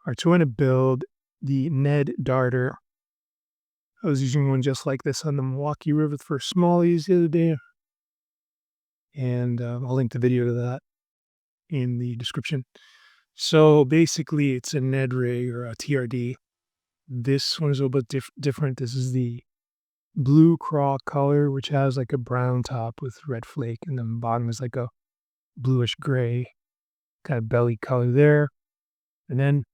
Alright, so we're gonna build the Ned Darter. I was using one just like this on the Milwaukee River for smallies the other day, and I'll link the video to that in the description. So basically, it's a Ned rig or a TRD. This one is a little bit different. This is the blue craw color, which has like a brown top with red flake, and then the bottom is like a bluish gray kind of belly color there. And then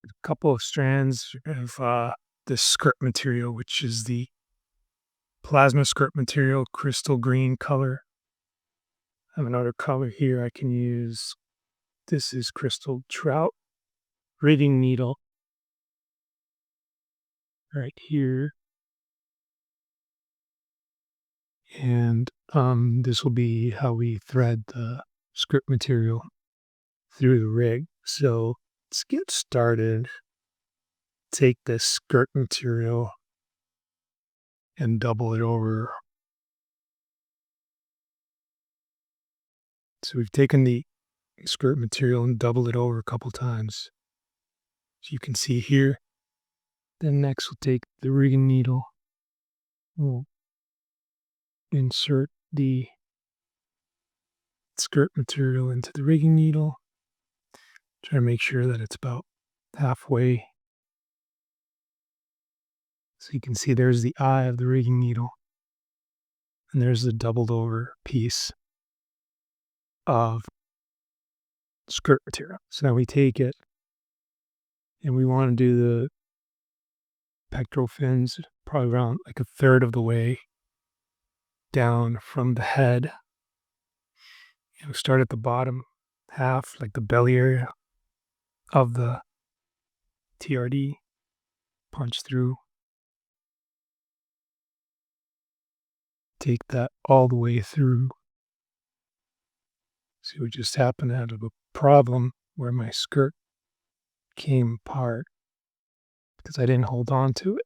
a couple of strands of the skirt material, which is the plasma skirt material, crystal green color. I have another color here I can use. This is crystal trout rigging needle right here. And this will be how we thread the skirt material through the rig. So let's get started. Take this skirt material and double it over. So we've taken the skirt material and doubled it over a couple times. As you can see here. Then next we'll take the rigging needle. We'll insert the skirt material into the rigging needle. Try to make sure that it's about halfway. So you can see there's the eye of the rigging needle. And there's the doubled over piece of skirt material. So now we take it and we want to do the pectoral fins probably around like a third of the way down from the head. We'll start at the bottom half, like the belly area of the TRD, punch through, take that all the way through. See what just happened out of a problem where my skirt came apart because I didn't hold on to it,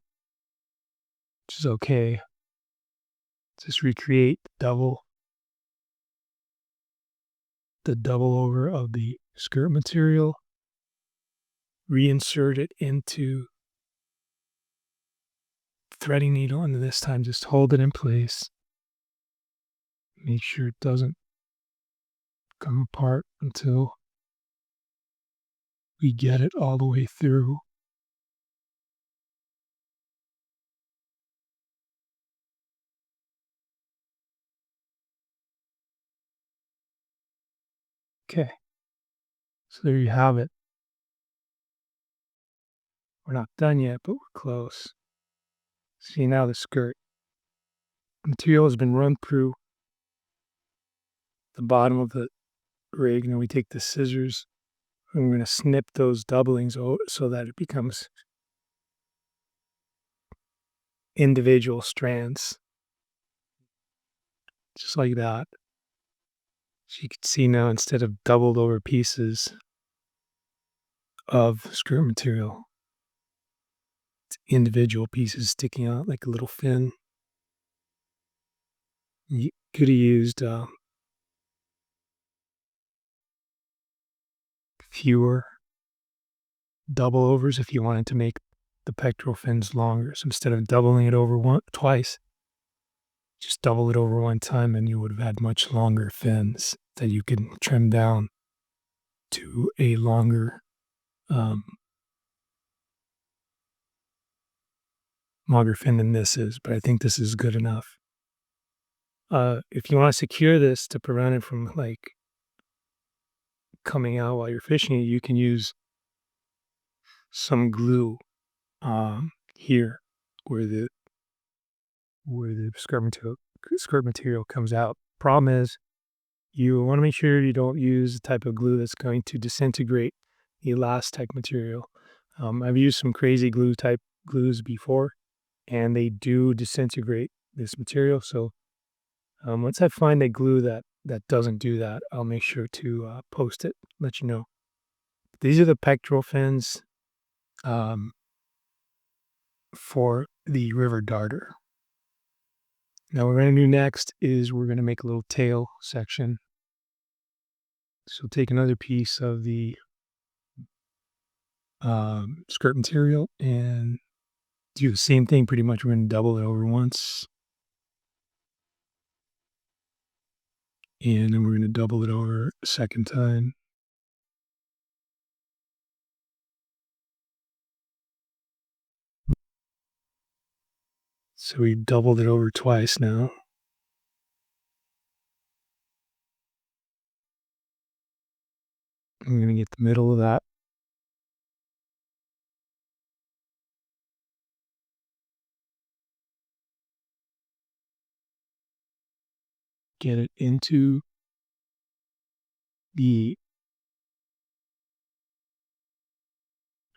which is okay. Just recreate the double over of the skirt material, reinsert it into threading needle, and this time just hold it in place. Make sure it doesn't come apart until we get it all the way through. Okay, so there you have it. We're not done yet, but we're close. See now the skirt material has been run through the bottom of the rig, and then we take the scissors and we're going to snip those doublings so that it becomes individual strands, just like that. So you can see now, instead of doubled over pieces of skirt material, it's individual pieces sticking out like a little fin. You could have used fewer double overs if you wanted to make the pectoral fins longer. So instead of doubling it over twice, just double it over one time and you would have had much longer fins that you could trim down to a longer fin than this is, but I think this is good enough. If you want to secure this to prevent it from like coming out while you're fishing it, you can use some glue here where the skirt material comes out. Problem is, you want to make sure you don't use the type of glue that's going to disintegrate the elastic material. I've used some crazy glue type glues before, and they do disintegrate this material. So once I find a glue that doesn't do that, I'll make sure to post it, let you know. These are the pectoral fins for the River Darter. Now what we're going to do next is we're going to make a little tail section. So take another piece of the skirt material and do the same thing pretty much. We're going to double it over once. And then we're going to double it over a second time. So we doubled it over twice now. I'm going to get the middle of that. Get it into the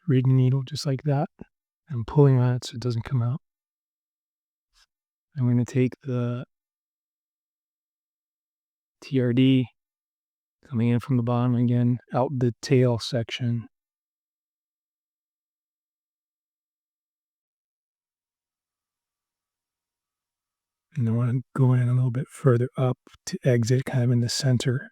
rigging needle just like that. I'm pulling on it so it doesn't come out. I'm going to take the TRD coming in from the bottom again, out the tail section. And I want to go in a little bit further up to exit kind of in the center.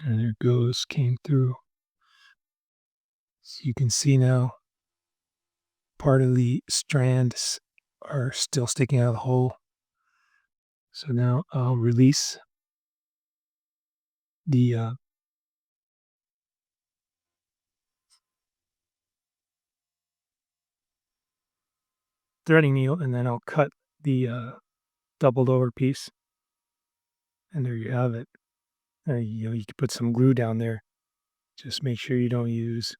And there it goes, came through. So you can see now part of the strands are still sticking out of the hole. So now I'll release the threading needle, and then I'll cut the doubled over piece. And there you have it. You can put some glue down there. Just make sure you don't use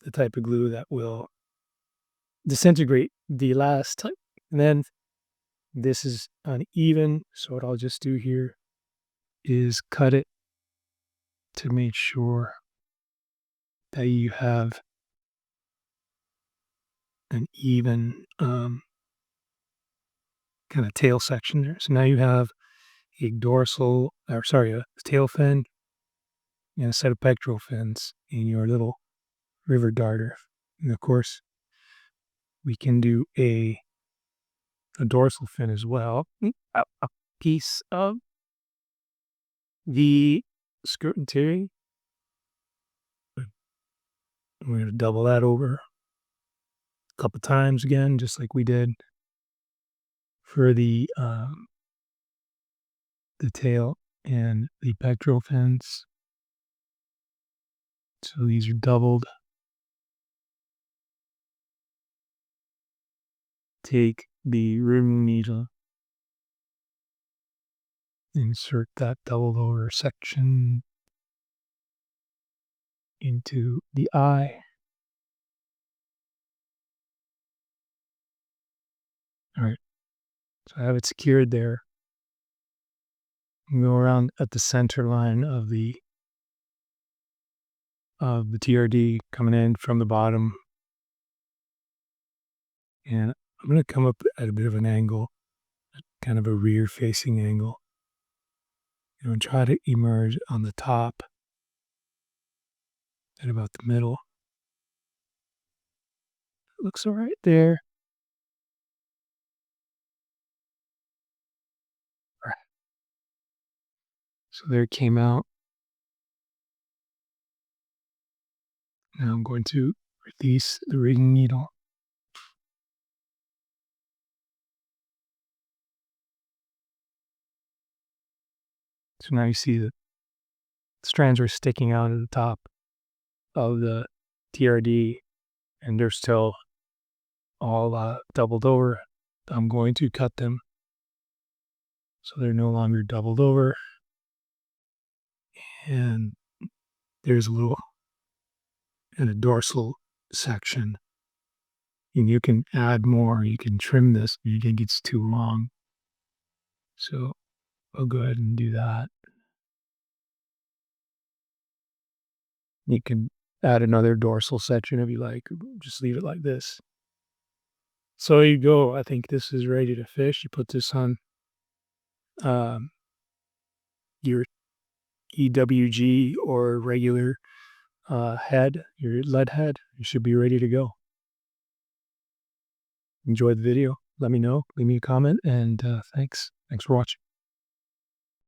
the type of glue that will disintegrate the last type. And then this is uneven, so what I'll just do here is cut it to make sure that you have an even kind of tail section there. So now you have a tail fin and a set of pectoral fins in your little river darter. And of course, we can do a dorsal fin as well. A piece of the skirt interior. We're going to double that over a couple times again, just like we did for the tail and the pectoral fins. So these are doubled. Take the ribbon needle, insert that doubled over section into the eye. All right, so I have it secured there. Go around at the center line of the TRD coming in from the bottom. And I'm going to come up at a bit of an angle, kind of a rear facing angle. And try to emerge on the top at about the middle. It looks all right there. All right. So there it came out. Now I'm going to release the rigging needle. So now you see the strands are sticking out at the top of the TRD, and they're still all doubled over. I'm going to cut them so they're no longer doubled over. And there's a little in a dorsal section. And you can add more, you can trim this if you think it's too long. So I'll go ahead and do that. You can add another dorsal section if you like, just leave it like this. So there you go. I think this is ready to fish. You put this on your EWG or regular head, your lead head, you should be ready to go. Enjoy the video. Let me know. Leave me a comment, and thanks. Thanks for watching.